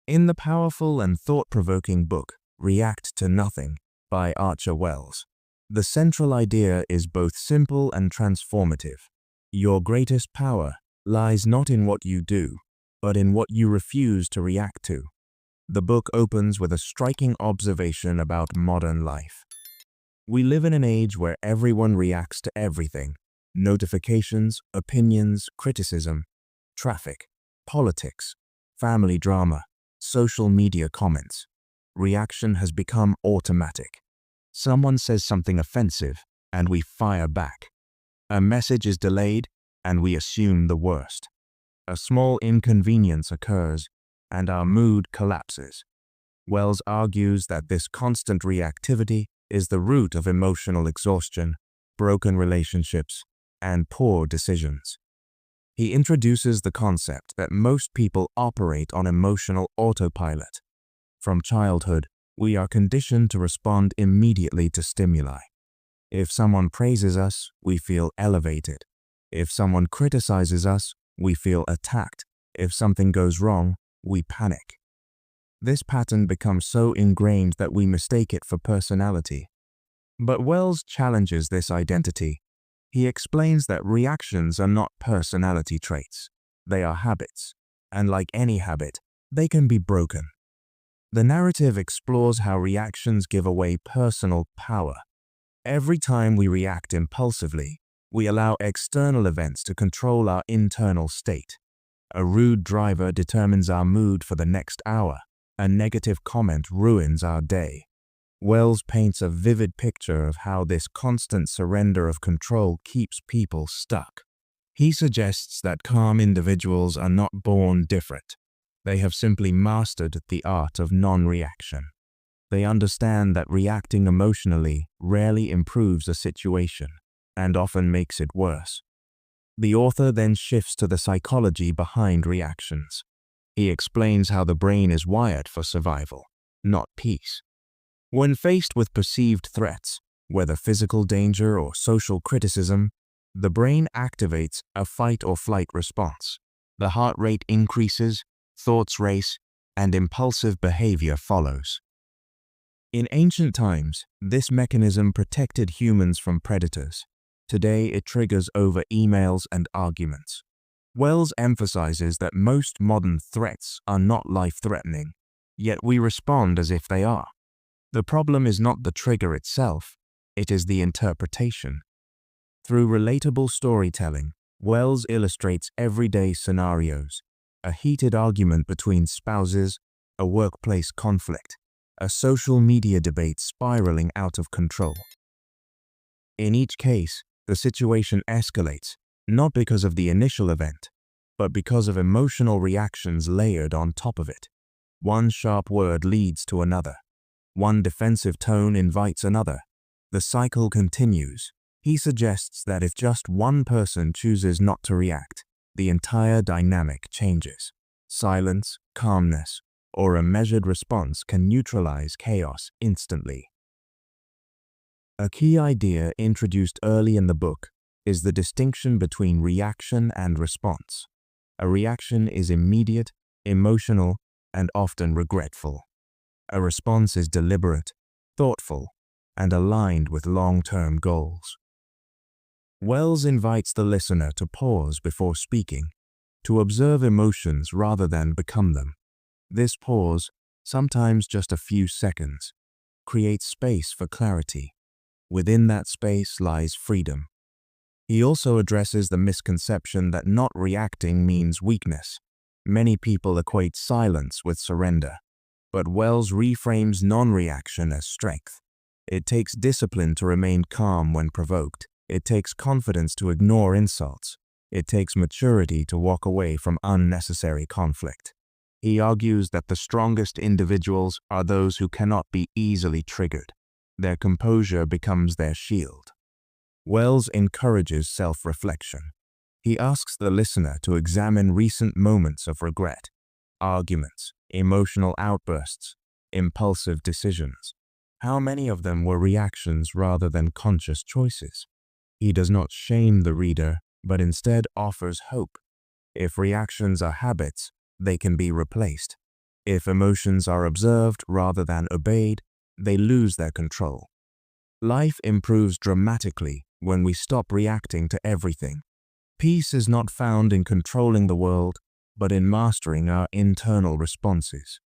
In the powerful and thought-provoking book, React to Nothing by Archer Wells, the central idea is both simple and transformative. Your greatest power lies not in what you do, but in what you refuse to react to. The book opens with a striking observation about modern life. We live in an age where everyone reacts to everything: notifications, opinions, criticism, traffic, politics, family drama, social media comments. Reaction has become automatic. Someone says something offensive, and we fire back. A message is delayed, and we assume the worst. A small inconvenience occurs, and our mood collapses. Wells argues that this constant reactivity is the root of emotional exhaustion, broken relationships, and poor decisions. He introduces the concept that most people operate on emotional autopilot. From childhood, we are conditioned to respond immediately to stimuli. If someone praises us, we feel elevated. If someone criticizes us, we feel attacked. If something goes wrong, we panic. This pattern becomes so ingrained that we mistake it for personality. But Wells challenges this identity. He explains that reactions are not personality traits. They are habits, and like any habit, they can be broken. The narrative explores how reactions give away personal power. Every time we react impulsively, we allow external events to control our internal state. A rude driver determines our mood for the next hour. A negative comment ruins our day. Wells paints a vivid picture of how this constant surrender of control keeps people stuck. He suggests that calm individuals are not born different. They have simply mastered the art of non-reaction. They understand that reacting emotionally rarely improves a situation, and often makes it worse. The author then shifts to the psychology behind reactions. He explains how the brain is wired for survival, not peace. When faced with perceived threats, whether physical danger or social criticism, the brain activates a fight-or-flight response. The heart rate increases, thoughts race, and impulsive behavior follows. In ancient times, this mechanism protected humans from predators. Today, it triggers over emails and arguments. Wells emphasizes that most modern threats are not life-threatening, yet we respond as if they are. The problem is not the trigger itself, it is the interpretation. Through relatable storytelling, Wells illustrates everyday scenarios: a heated argument between spouses, a workplace conflict, a social media debate spiraling out of control. In each case, the situation escalates, not because of the initial event, but because of emotional reactions layered on top of it. One sharp word leads to another. One defensive tone invites another. The cycle continues. He suggests that if just one person chooses not to react, the entire dynamic changes. Silence, calmness, or a measured response can neutralize chaos instantly. A key idea introduced early in the book is the distinction between reaction and response. A reaction is immediate, emotional, and often regretful. A response is deliberate, thoughtful, and aligned with long-term goals. Wells invites the listener to pause before speaking, to observe emotions rather than become them. This pause, sometimes just a few seconds, creates space for clarity. Within that space lies freedom. He also addresses the misconception that not reacting means weakness. Many people equate silence with surrender, but Wells reframes non-reaction as strength. It takes discipline to remain calm when provoked. It takes confidence to ignore insults. It takes maturity to walk away from unnecessary conflict. He argues that the strongest individuals are those who cannot be easily triggered. Their composure becomes their shield. Wells encourages self-reflection. He asks the listener to examine recent moments of regret, arguments, emotional outbursts, impulsive decisions. How many of them were reactions rather than conscious choices? He does not shame the reader, but instead offers hope. If reactions are habits, they can be replaced. If emotions are observed rather than obeyed, they lose their control. Life improves dramatically when we stop reacting to everything. Peace is not found in controlling the world, but in mastering our internal responses.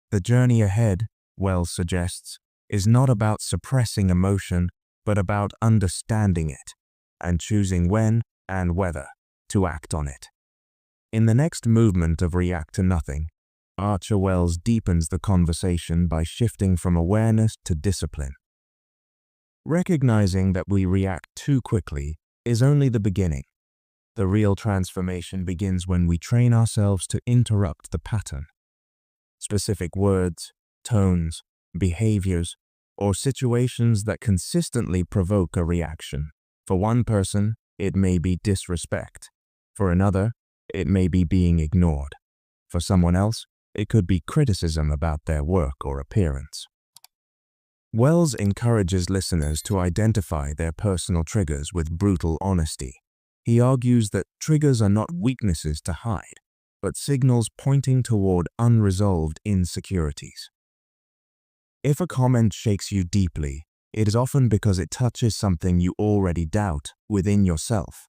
The journey ahead, Wells suggests, is not about suppressing emotion, but about understanding it and choosing when and whether to act on it. In the next movement of React to Nothing, Archer Wells deepens the conversation by shifting from awareness to discipline. Recognizing that we react too quickly is only the beginning. The real transformation begins when we train ourselves to interrupt the pattern. Specific words, tones, behaviors, or situations that consistently provoke a reaction. For one person, it may be disrespect. For another, it may be being ignored. For someone else, it could be criticism about their work or appearance. Wells encourages listeners to identify their personal triggers with brutal honesty. He argues that triggers are not weaknesses to hide, but signals pointing toward unresolved insecurities. If a comment shakes you deeply, it is often because it touches something you already doubt within yourself.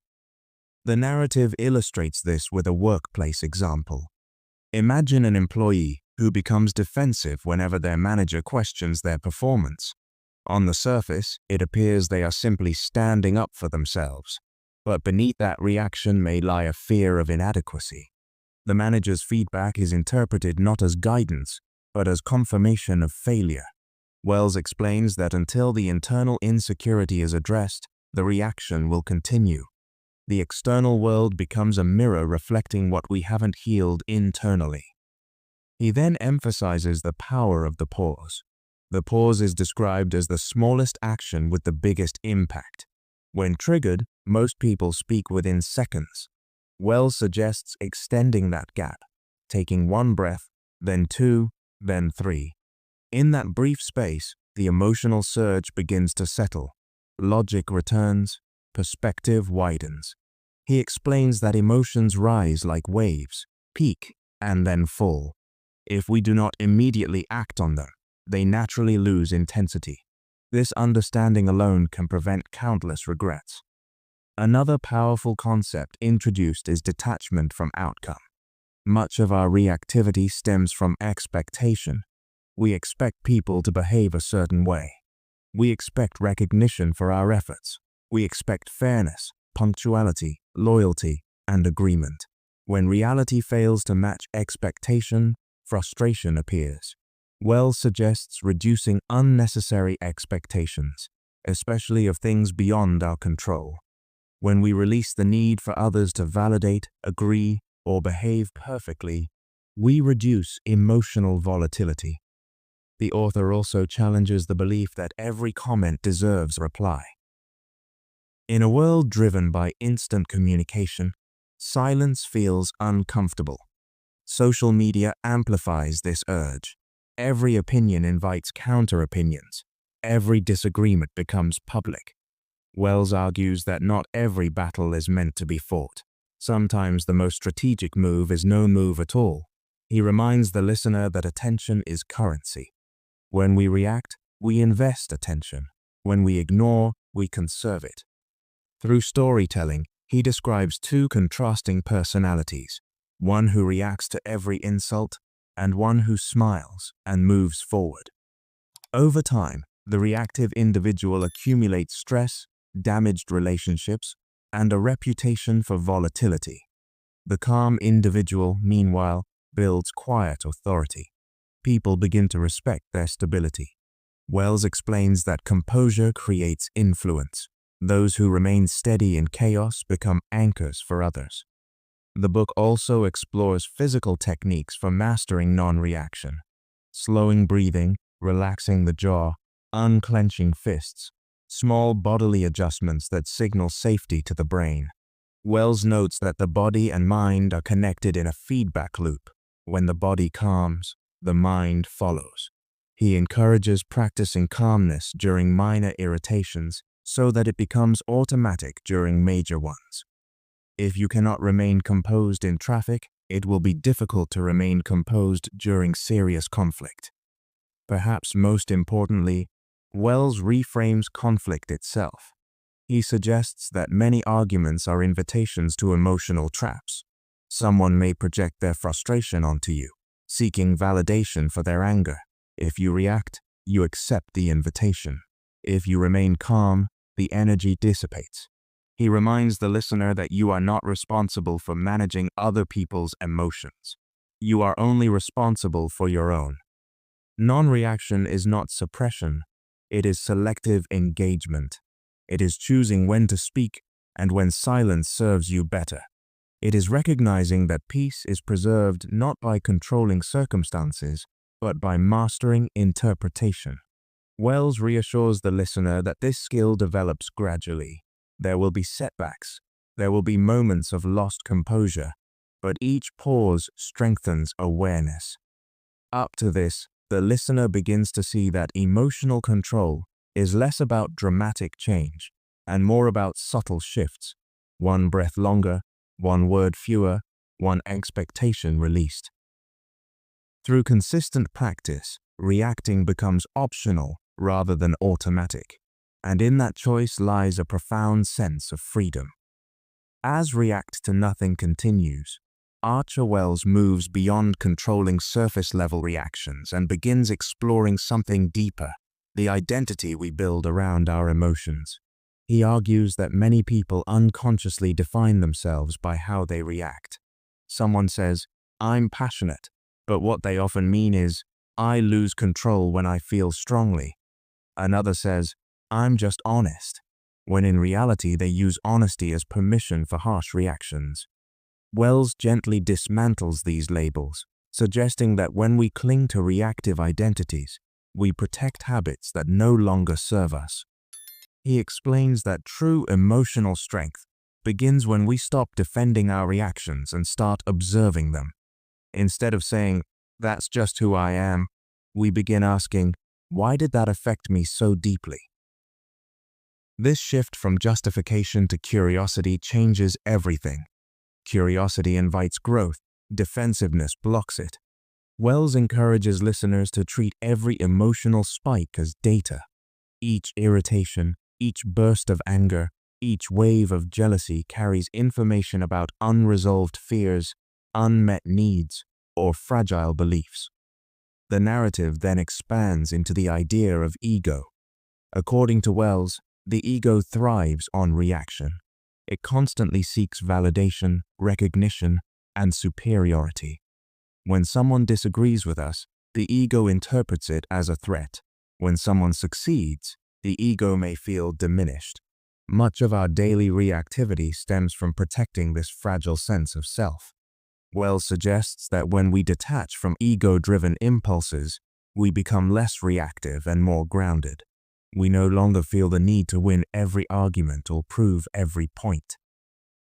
The narrative illustrates this with a workplace example. Imagine an employee who becomes defensive whenever their manager questions their performance. On the surface, it appears they are simply standing up for themselves, but beneath that reaction may lie a fear of inadequacy. The manager's feedback is interpreted not as guidance, but as confirmation of failure. Wells explains that until the internal insecurity is addressed, the reaction will continue. The external world becomes a mirror reflecting what we haven't healed internally. He then emphasizes the power of the pause. The pause is described as the smallest action with the biggest impact. When triggered, most people speak within seconds. Wells suggests extending that gap, taking one breath, then two, then three. In that brief space, the emotional surge begins to settle. Logic returns, perspective widens. He explains that emotions rise like waves, peak, and then fall. If we do not immediately act on them, they naturally lose intensity. This understanding alone can prevent countless regrets. Another powerful concept introduced is detachment from outcome. Much of our reactivity stems from expectation. We expect people to behave a certain way. We expect recognition for our efforts. We expect fairness, punctuality, loyalty, and agreement. When reality fails to match expectation, frustration appears. Wells suggests reducing unnecessary expectations, especially of things beyond our control. When we release the need for others to validate, agree, or behave perfectly, we reduce emotional volatility. The author also challenges the belief that every comment deserves a reply. In a world driven by instant communication, silence feels uncomfortable. Social media amplifies this urge. Every opinion invites counter-opinions. Every disagreement becomes public. Wells argues that not every battle is meant to be fought. Sometimes the most strategic move is no move at all. He reminds the listener that attention is currency. When we react, we invest attention. When we ignore, we conserve it. Through storytelling, he describes two contrasting personalities, one who reacts to every insult and one who smiles and moves forward. Over time, the reactive individual accumulates stress, damaged relationships, and a reputation for volatility. The calm individual, meanwhile, builds quiet authority. People begin to respect their stability. Wells explains that composure creates influence. Those who remain steady in chaos become anchors for others. The book also explores physical techniques for mastering non-reaction. Slowing breathing, relaxing the jaw, unclenching fists, small bodily adjustments that signal safety to the brain. Wells notes that the body and mind are connected in a feedback loop. When the body calms, the mind follows. He encourages practicing calmness during minor irritations so that it becomes automatic during major ones. If you cannot remain composed in traffic, it will be difficult to remain composed during serious conflict. Perhaps most importantly, Wells reframes conflict itself. He suggests that many arguments are invitations to emotional traps. Someone may project their frustration onto you, seeking validation for their anger. If you react, you accept the invitation. If you remain calm, the energy dissipates. He reminds the listener that you are not responsible for managing other people's emotions. You are only responsible for your own. Non-reaction is not suppression, it is selective engagement. It is choosing when to speak and when silence serves you better. It is recognizing that peace is preserved not by controlling circumstances, but by mastering interpretation. Wells reassures the listener that this skill develops gradually. There will be setbacks, there will be moments of lost composure, but each pause strengthens awareness. Up to this, the listener begins to see that emotional control is less about dramatic change and more about subtle shifts. One breath longer, one word fewer, one expectation released. Through consistent practice, reacting becomes optional rather than automatic, and in that choice lies a profound sense of freedom. As React to Nothing continues, Archer Wells moves beyond controlling surface-level reactions and begins exploring something deeper, the identity we build around our emotions. He argues that many people unconsciously define themselves by how they react. Someone says, "I'm passionate," but what they often mean is, "I lose control when I feel strongly." Another says, "I'm just honest," when in reality they use honesty as permission for harsh reactions. Wells gently dismantles these labels, suggesting that when we cling to reactive identities, we protect habits that no longer serve us. He explains that true emotional strength begins when we stop defending our reactions and start observing them. Instead of saying, "That's just who I am," we begin asking, "Why did that affect me so deeply?" This shift from justification to curiosity changes everything. Curiosity invites growth, defensiveness blocks it. Wells encourages listeners to treat every emotional spike as data. Each irritation, each burst of anger, each wave of jealousy carries information about unresolved fears, unmet needs, or fragile beliefs. The narrative then expands into the idea of ego. According to Wells, the ego thrives on reaction. It constantly seeks validation, recognition, and superiority. When someone disagrees with us, the ego interprets it as a threat. When someone succeeds, the ego may feel diminished. Much of our daily reactivity stems from protecting this fragile sense of self. Wells suggests that when we detach from ego-driven impulses, we become less reactive and more grounded. We no longer feel the need to win every argument or prove every point.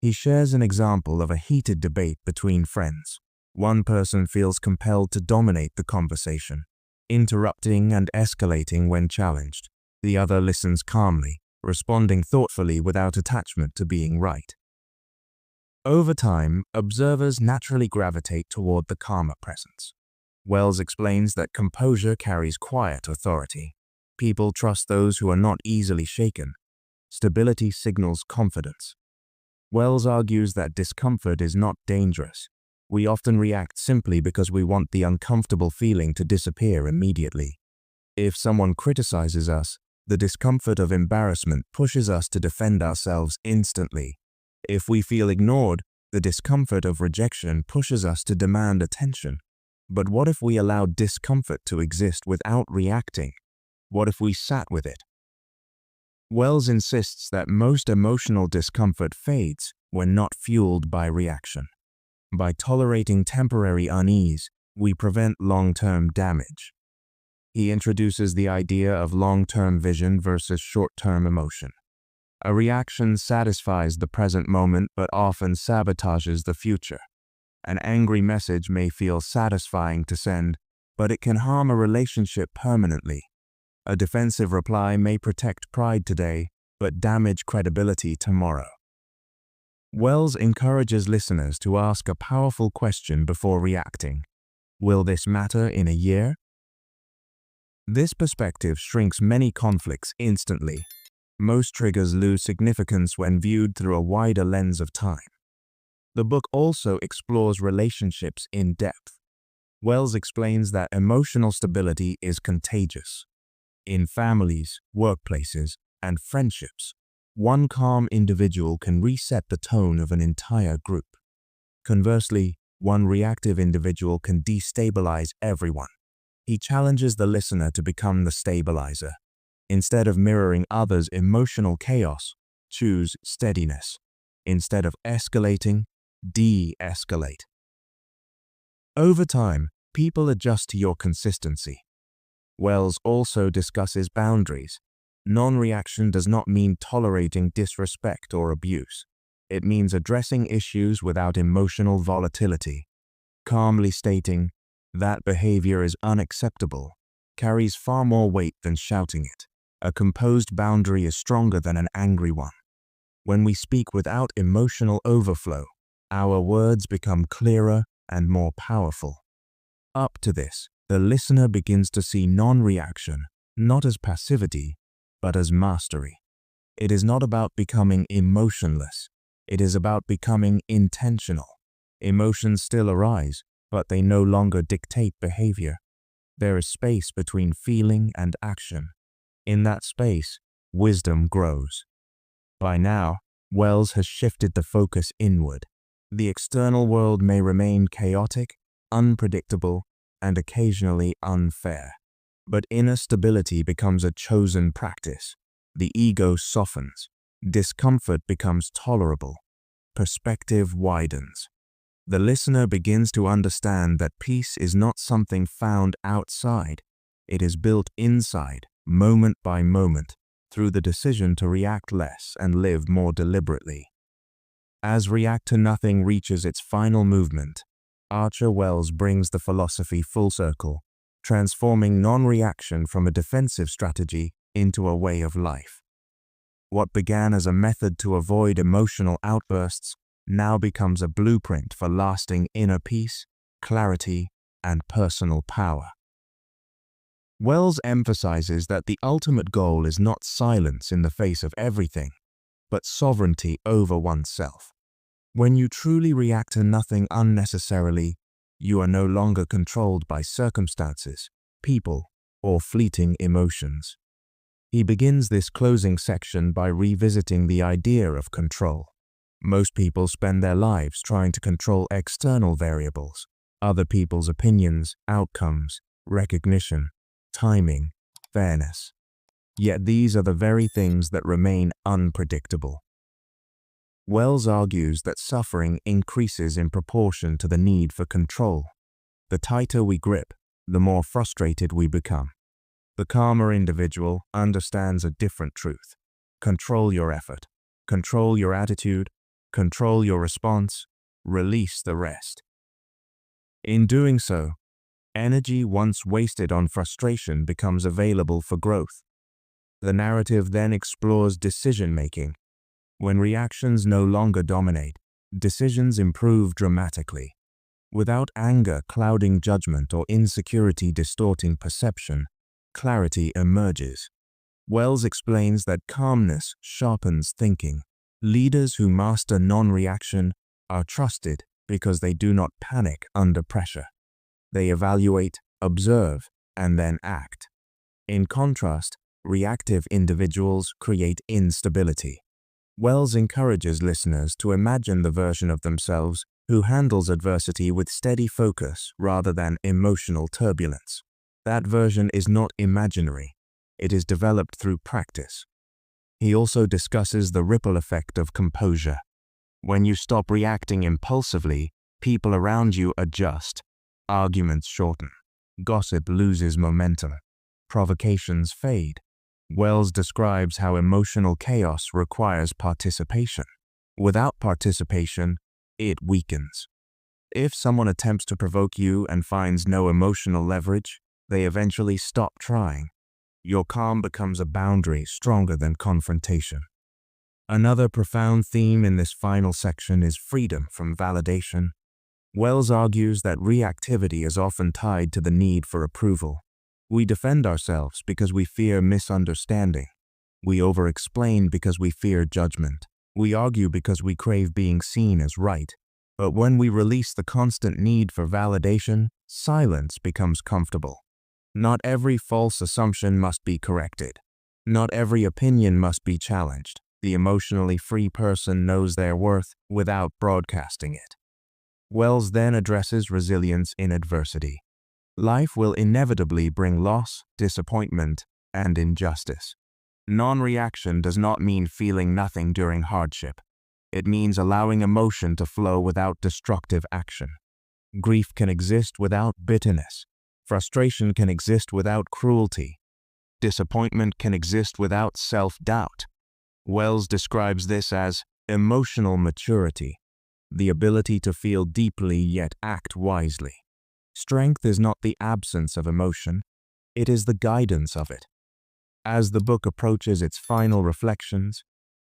He shares an example of a heated debate between friends. One person feels compelled to dominate the conversation, interrupting and escalating when challenged. The other listens calmly, responding thoughtfully without attachment to being right. Over time, observers naturally gravitate toward the calmer presence. Wells explains that composure carries quiet authority. People trust those who are not easily shaken. Stability signals confidence. Wells argues that discomfort is not dangerous. We often react simply because we want the uncomfortable feeling to disappear immediately. If someone criticizes us, the discomfort of embarrassment pushes us to defend ourselves instantly. If we feel ignored, the discomfort of rejection pushes us to demand attention. But what if we allowed discomfort to exist without reacting? What if we sat with it? Wells insists that most emotional discomfort fades when not fueled by reaction. By tolerating temporary unease, we prevent long-term damage. He introduces the idea of long-term vision versus short-term emotion. A reaction satisfies the present moment but often sabotages the future. An angry message may feel satisfying to send, but it can harm a relationship permanently. A defensive reply may protect pride today, but damage credibility tomorrow. Wells encourages listeners to ask a powerful question before reacting. Will this matter in a year? This perspective shrinks many conflicts instantly. Most triggers lose significance when viewed through a wider lens of time. The book also explores relationships in depth. Wells explains that emotional stability is contagious. In families, workplaces, and friendships, one calm individual can reset the tone of an entire group. Conversely, one reactive individual can destabilize everyone. He challenges the listener to become the stabilizer. Instead of mirroring others' emotional chaos, choose steadiness. Instead of escalating, de-escalate. Over time, people adjust to your consistency. Wells also discusses boundaries. Non-reaction does not mean tolerating disrespect or abuse. It means addressing issues without emotional volatility. Calmly stating, "That behavior is unacceptable," carries far more weight than shouting it. A composed boundary is stronger than an angry one. When we speak without emotional overflow, our words become clearer and more powerful. Up to this, the listener begins to see non-reaction not as passivity, but as mastery. It is not about becoming emotionless. It is about becoming intentional. Emotions still arise, but they no longer dictate behavior. There is space between feeling and action. In that space, wisdom grows. By now, Wells has shifted the focus inward. The external world may remain chaotic, unpredictable, and occasionally unfair. But inner stability becomes a chosen practice. The ego softens. Discomfort becomes tolerable. Perspective widens. The listener begins to understand that peace is not something found outside. It is built inside, moment by moment, through the decision to react less and live more deliberately. As React to Nothing reaches its final movement, Archer Wells brings the philosophy full circle, transforming non-reaction from a defensive strategy into a way of life. What began as a method to avoid emotional outbursts now becomes a blueprint for lasting inner peace, clarity, and personal power. Wells emphasizes that the ultimate goal is not silence in the face of everything, but sovereignty over oneself. When you truly react to nothing unnecessarily, you are no longer controlled by circumstances, people, or fleeting emotions. He begins this closing section by revisiting the idea of control. Most people spend their lives trying to control external variables, other people's opinions, outcomes, recognition, timing, fairness. Yet these are the very things that remain unpredictable. Wells argues that suffering increases in proportion to the need for control. The tighter we grip, the more frustrated we become. The calmer individual understands a different truth. Control your effort. Control your attitude. Control your response. Release the rest. In doing so, energy once wasted on frustration becomes available for growth. The narrative then explores decision-making. When reactions no longer dominate, decisions improve dramatically. Without anger clouding judgment or insecurity distorting perception, clarity emerges. Wells explains that calmness sharpens thinking. Leaders who master non-reaction are trusted because they do not panic under pressure. They evaluate, observe, and then act. In contrast, reactive individuals create instability. Wells encourages listeners to imagine the version of themselves who handles adversity with steady focus rather than emotional turbulence. That version is not imaginary. It is developed through practice. He also discusses the ripple effect of composure. When you stop reacting impulsively, people around you adjust. Arguments shorten. Gossip loses momentum. Provocations fade. Wells describes how emotional chaos requires participation. Without participation, it weakens. If someone attempts to provoke you and finds no emotional leverage, they eventually stop trying. Your calm becomes a boundary stronger than confrontation. Another profound theme in this final section is freedom from validation. Wells argues that reactivity is often tied to the need for approval. We defend ourselves because we fear misunderstanding. We over-explain because we fear judgment. We argue because we crave being seen as right. But when we release the constant need for validation, silence becomes comfortable. Not every false assumption must be corrected. Not every opinion must be challenged. The emotionally free person knows their worth without broadcasting it. Wells then addresses resilience in adversity. Life will inevitably bring loss, disappointment, and injustice. Non-reaction does not mean feeling nothing during hardship. It means allowing emotion to flow without destructive action. Grief can exist without bitterness. Frustration can exist without cruelty. Disappointment can exist without self-doubt. Wells describes this as emotional maturity, the ability to feel deeply yet act wisely. Strength is not the absence of emotion, it is the guidance of it. As the book approaches its final reflections,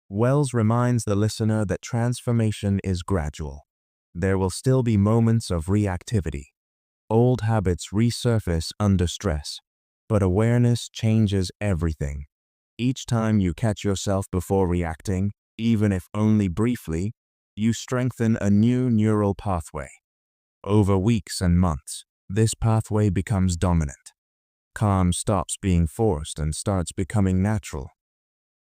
Wells reminds the listener that transformation is gradual. There will still be moments of reactivity. Old habits resurface under stress, but awareness changes everything. Each time you catch yourself before reacting, even if only briefly, you strengthen a new neural pathway. Over weeks and months, this pathway becomes dominant. Calm stops being forced and starts becoming natural.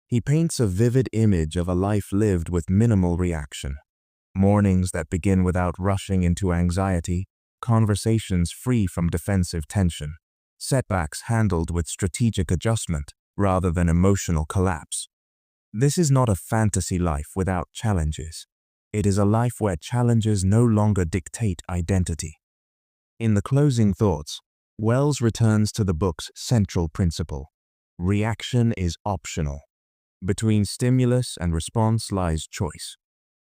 He paints a vivid image of a life lived with minimal reaction. Mornings that begin without rushing into anxiety, conversations free from defensive tension, setbacks handled with strategic adjustment rather than emotional collapse. This is not a fantasy life without challenges. It is a life where challenges no longer dictate identity. In the closing thoughts, Wells returns to the book's central principle. Reaction is optional. Between stimulus and response lies choice.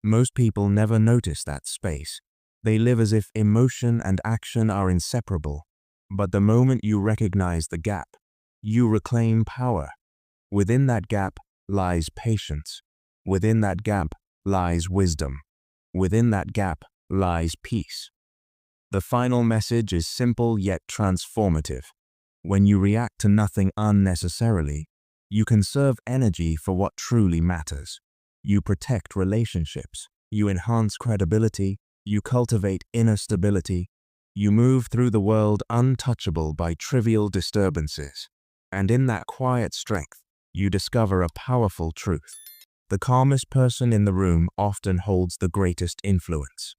Most people never notice that space. They live as if emotion and action are inseparable. But the moment you recognize the gap, you reclaim power. Within that gap lies patience. Within that gap lies wisdom. Within that gap lies peace. The final message is simple yet transformative. When you react to nothing unnecessarily, you conserve energy for what truly matters. You protect relationships. You enhance credibility. You cultivate inner stability. You move through the world untouchable by trivial disturbances. And in that quiet strength, you discover a powerful truth. The calmest person in the room often holds the greatest influence.